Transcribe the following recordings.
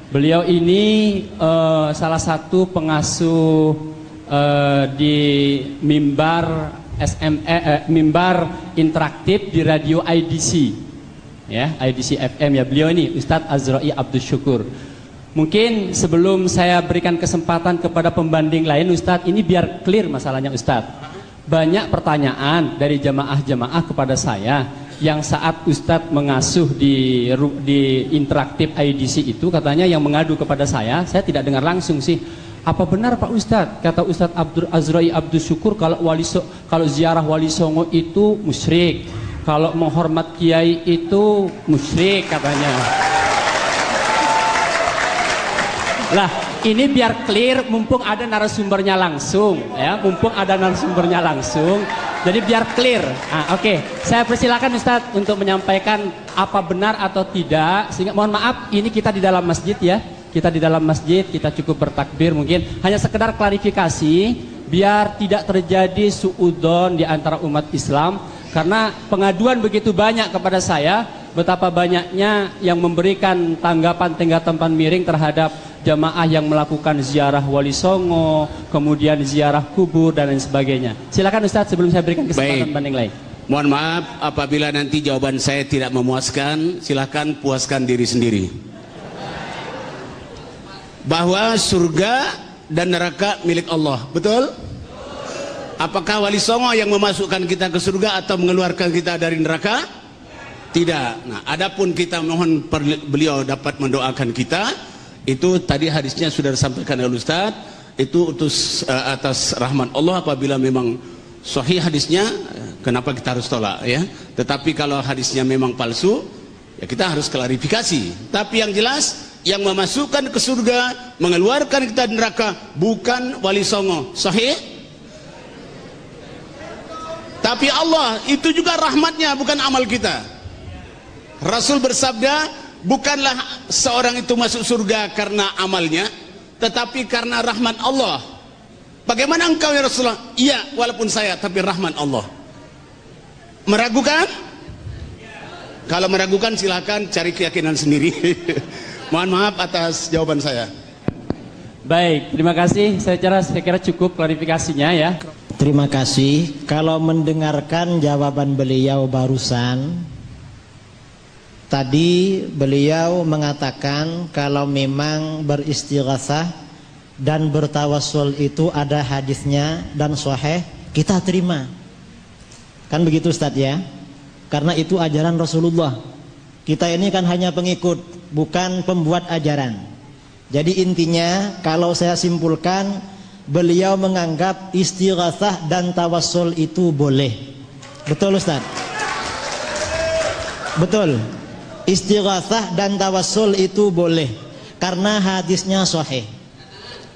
Beliau ini salah satu pengasuh di mimbar mimbar interaktif di radio IDC, ya, IDC FM ya. Beliau ini Ustadz Azroi Abdus Syukur. Mungkin sebelum saya berikan kesempatan kepada pembanding lain, Ustadz, ini biar clear masalahnya, Ustadz. Banyak pertanyaan dari jamaah-jamaah kepada saya yang saat Ustadz mengasuh di interaktif IDC itu, katanya yang mengadu kepada saya tidak dengar langsung sih. Apa benar Pak Ustadz, kata Ustadz Azroi Abdus Syukur, kalau ziarah Wali Songo itu musyrik, kalau menghormat kiai itu musyrik katanya. Lah, ini biar clear, mumpung ada narasumbernya langsung, ya, jadi biar clear. Oke. Saya persilakan Ustadz untuk menyampaikan apa benar atau tidak. Sehingga mohon maaf, ini kita di dalam masjid ya, kita cukup bertakbir, mungkin hanya sekedar klarifikasi biar tidak terjadi suudzon di antara umat Islam, karena pengaduan begitu banyak kepada saya, betapa banyaknya yang memberikan tanggapan miring terhadap jamaah yang melakukan ziarah Wali Songo, kemudian ziarah kubur dan lain sebagainya. Silakan Ustadz, sebelum saya berikan kesempatan banding lain. Mohon maaf apabila nanti jawaban saya tidak memuaskan, silakan puaskan diri sendiri. Bahwa surga dan neraka milik Allah, betul? Apakah Wali Songo yang memasukkan kita ke surga atau mengeluarkan kita dari neraka? Tidak. Nah, adapun kita mohon beliau dapat mendoakan kita. Itu tadi hadisnya sudah disampaikan oleh Ustaz, itu utus atas rahmat Allah. Apabila memang sahih hadisnya, kenapa kita harus tolak ya? Tetapi kalau hadisnya memang palsu, ya kita harus klarifikasi. Tapi yang jelas, yang memasukkan ke surga, mengeluarkan kita dari neraka bukan Wali Songo, sahih? Tapi Allah, itu juga rahmatnya, bukan amal kita. Rasul bersabda, bukanlah seorang itu masuk surga karena amalnya, tetapi karena rahmat Allah. Bagaimana engkau ya Rasulullah? Iya, walaupun saya, tapi rahmat Allah. Meragukan? Kalau meragukan silakan cari keyakinan sendiri. Mohon maaf atas jawaban saya. Baik, terima kasih. Saya kira cukup klarifikasinya ya. Terima kasih. Kalau mendengarkan jawaban beliau barusan, tadi beliau mengatakan kalau memang beristighatsah dan bertawassul itu ada hadisnya dan sahih, kita terima. Kan begitu Ustadz ya? Karena itu ajaran Rasulullah. Kita ini kan hanya pengikut, bukan pembuat ajaran. Jadi intinya kalau saya simpulkan, beliau menganggap istighatsah dan tawassul itu boleh. Betul Ustadz? Betul. Istighatsah dan tawassul itu boleh karena hadisnya sahih.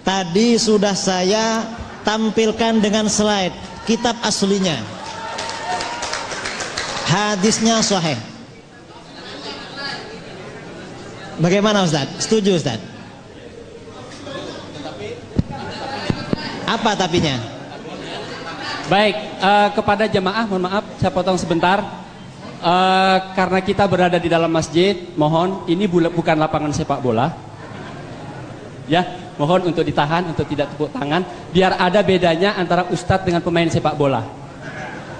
Tadi sudah saya tampilkan dengan slide kitab aslinya. Hadisnya sahih. Bagaimana Ustaz? Setuju Ustaz? Apa tapinya? Baik, kepada jemaah mohon maaf saya potong sebentar. Karena kita berada di dalam masjid, mohon ini bukan lapangan sepak bola. Ya, mohon untuk ditahan, untuk tidak tepuk tangan, biar ada bedanya antara ustadz dengan pemain sepak bola.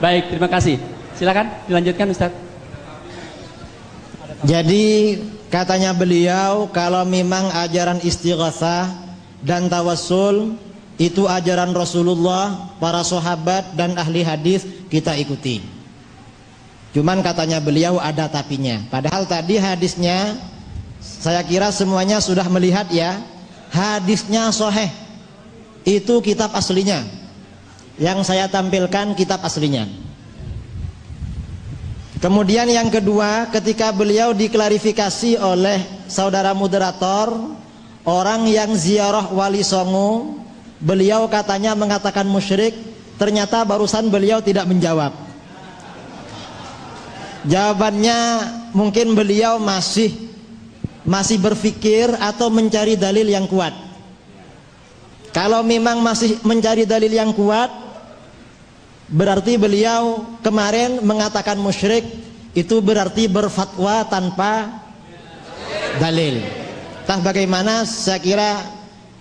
Baik, terima kasih. Silakan dilanjutkan Ustadz. Jadi katanya beliau kalau memang ajaran istighatsah dan tawassul itu ajaran Rasulullah, para sahabat dan ahli hadis, kita ikuti. Cuman katanya beliau ada tapinya. Padahal tadi hadisnya saya kira semuanya sudah melihat ya. Hadisnya sahih. Itu kitab aslinya. Yang saya tampilkan kitab aslinya. Kemudian yang kedua, ketika beliau diklarifikasi oleh saudara moderator, orang yang ziarah Wali Songo, beliau katanya mengatakan musyrik. Ternyata barusan beliau tidak menjawab. Jawabannya mungkin beliau masih berpikir atau mencari dalil yang kuat. Kalau memang masih mencari dalil yang kuat, berarti beliau kemarin mengatakan musyrik, itu berarti berfatwa tanpa dalil. Tah bagaimana, saya kira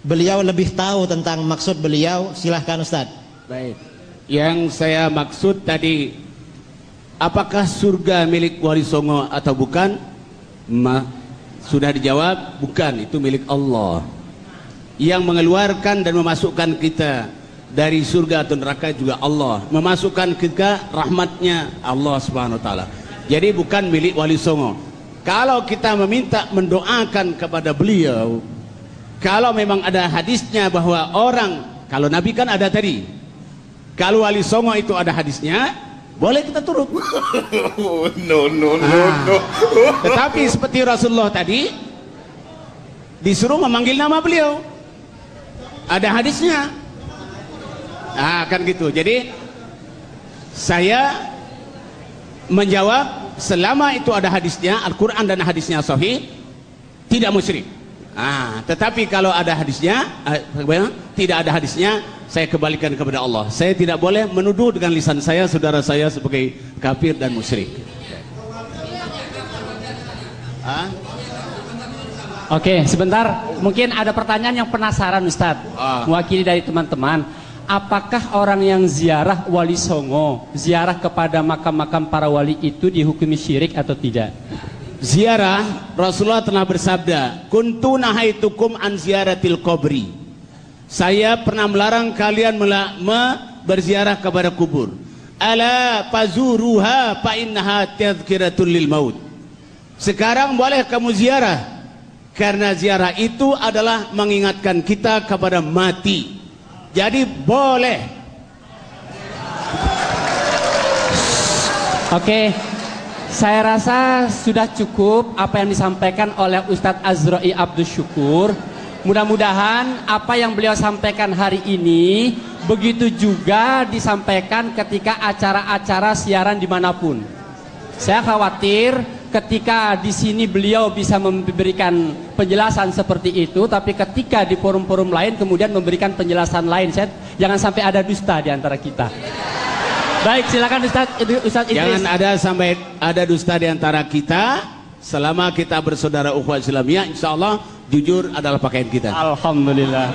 beliau lebih tahu tentang maksud beliau. Silahkan Ustadz. Baik. Yang saya maksud tadi, apakah surga milik Wali Songo atau bukan? Sudah dijawab, bukan, itu milik Allah. Yang mengeluarkan dan memasukkan kita dari surga atau neraka juga Allah. Memasukkan kita rahmatnya Allah Subhanahu wa taala. Jadi bukan milik Wali Songo. Kalau kita meminta mendoakan kepada beliau, kalau memang ada hadisnya bahwa orang, kalau Nabi kan ada tadi, kalau Wali Songo itu ada hadisnya, boleh kita turut. No. Tetapi seperti Rasulullah tadi disuruh memanggil nama beliau, ada hadisnya. Kan gitu. Jadi saya menjawab, selama itu ada hadisnya, Al-Quran dan hadisnya sahih, tidak musyrik. Tetapi kalau ada hadisnya, tidak ada hadisnya, saya kembalikan kepada Allah. Saya tidak boleh menuduh dengan lisan saya saudara saya sebagai kafir dan musyrik. Oke, sebentar. Mungkin ada pertanyaan yang penasaran Ustadz, mewakili dari teman-teman. Apakah orang yang ziarah Wali Songo, ziarah kepada makam-makam para wali itu dihukumi syirik atau tidak? Ziarah, Rasulullah telah bersabda, kuntu nahaitukum an ziaratil qabri. Saya pernah melarang kalian berziarah kepada kubur. Ala fazuruha fa innaha tadhkiratul lil maut. Sekarang boleh kamu ziarah, karena ziarah itu adalah mengingatkan kita kepada mati. Jadi boleh. Oke, saya rasa sudah cukup apa yang disampaikan oleh Ustadz Azra'i Abdus Syukur. Mudah-mudahan apa yang beliau sampaikan hari ini begitu juga disampaikan ketika acara-acara siaran dimanapun. Saya khawatir ketika di sini beliau bisa memberikan penjelasan seperti itu, tapi ketika di forum-forum lain kemudian memberikan penjelasan lain, jangan sampai ada dusta di antara kita. Baik, silakan Ustadz Idris. Jangan sampai ada dusta di antara kita. Selama kita bersaudara ukhuwah Islamiyah, insya Allah jujur adalah pakaian kita. Alhamdulillah.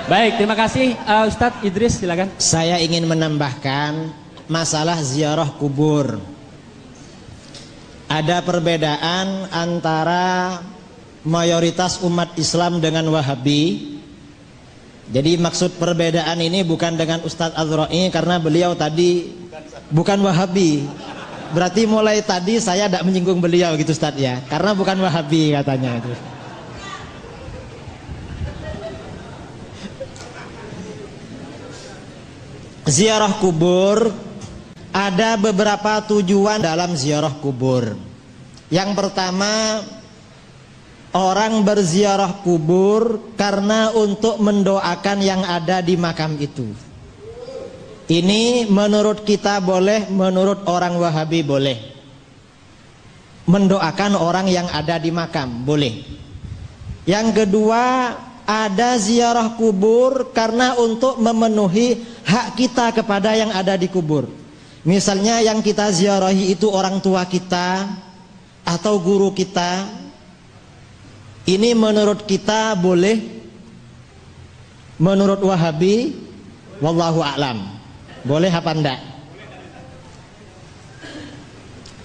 Baik, terima kasih Ustadz Idris, silakan. Saya ingin menambahkan masalah ziarah kubur. Ada perbedaan antara mayoritas umat Islam dengan Wahabi. Jadi maksud perbedaan ini bukan dengan Ustadz Azra'i, karena beliau tadi bukan Wahabi. Berarti mulai tadi saya tidak menyinggung beliau gitu Ustadz ya, karena bukan Wahabi katanya itu. Ziarah kubur, ada beberapa tujuan dalam ziarah kubur. Yang pertama, orang berziarah kubur karena untuk mendoakan yang ada di makam itu. Ini menurut kita boleh, menurut orang Wahabi boleh. Mendoakan orang yang ada di makam boleh. Yang kedua, ada ziarah kubur karena untuk memenuhi hak kita kepada yang ada di kubur. Misalnya yang kita ziarahi itu orang tua kita atau guru kita. Ini menurut kita boleh. Menurut Wahabi, wallahu a'lam, boleh apa enggak?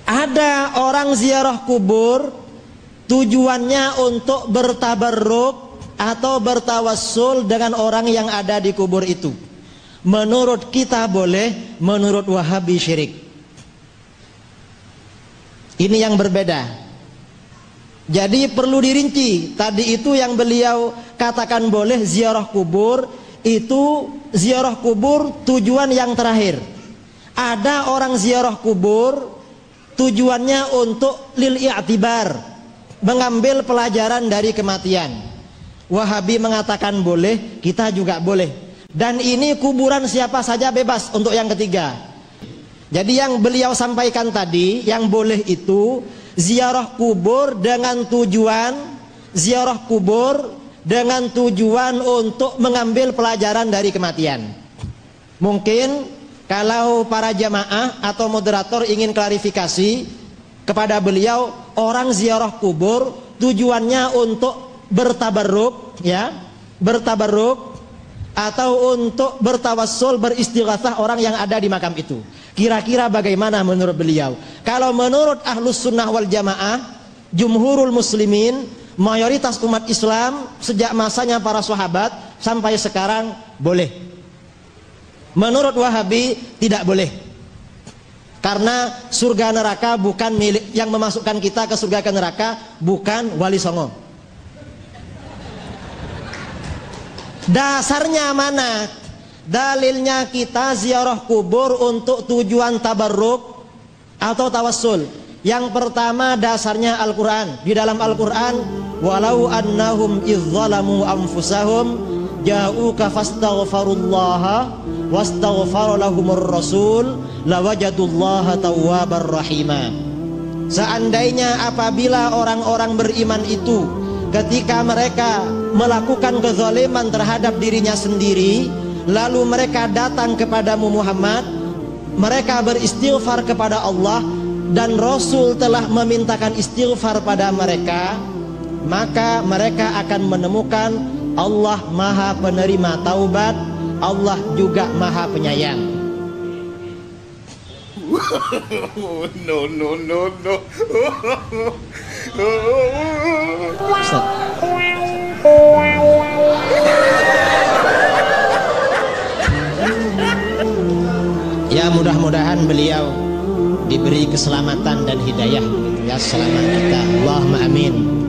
Ada orang ziarah kubur tujuannya untuk bertabarruk atau bertawassul dengan orang yang ada di kubur itu. Menurut kita boleh, menurut Wahabi syirik. Ini yang berbeda. Jadi perlu dirinci. Tadi itu yang beliau katakan boleh ziarah kubur, itu ziarah kubur tujuan yang terakhir. Ada orang ziarah kubur tujuannya untuk lil i'tibar, mengambil pelajaran dari kematian. Wahabi mengatakan boleh, kita juga boleh. Dan ini kuburan siapa saja bebas untuk yang ketiga. Jadi yang beliau sampaikan tadi, yang boleh itu ziarah kubur dengan tujuan untuk mengambil pelajaran dari kematian. Mungkin kalau para jamaah atau moderator ingin klarifikasi kepada beliau, orang ziarah kubur tujuannya untuk bertabarruk, ya, bertabarruk, atau untuk bertawassul, beristighatsah orang yang ada di makam itu. Kira-kira bagaimana menurut beliau? Kalau menurut Ahlus Sunnah wal Jamaah, jumhurul muslimin, mayoritas umat Islam sejak masanya para sahabat sampai sekarang boleh. Menurut Wahabi tidak boleh. Karena surga neraka bukan milik, yang memasukkan kita ke surga ke neraka bukan Wali Songo. Dasarnya mana? Dalilnya kita ziarah kubur untuk tujuan tabarruk atau tawassul. Yang pertama dasarnya Al-Quran. Di dalam Al-Quran, walau annahum izzalamu anfusahum ja'uka fastaghfarullaha wastaghfara lahumur rasul lawajadullaha tawwabar rahima. Seandainya apabila orang-orang beriman itu ketika mereka melakukan kezaliman terhadap dirinya sendiri, lalu mereka datang kepadamu Muhammad, mereka beristighfar kepada Allah dan Rasul telah memintakan istighfar pada mereka, maka mereka akan menemukan Allah Maha Penerima Taubat, Allah juga Maha Penyayang. No, no, no, no. Ustaz. Ya, mudah-mudahan beliau diberi keselamatan dan hidayah ya selama kita. Allahumma amin.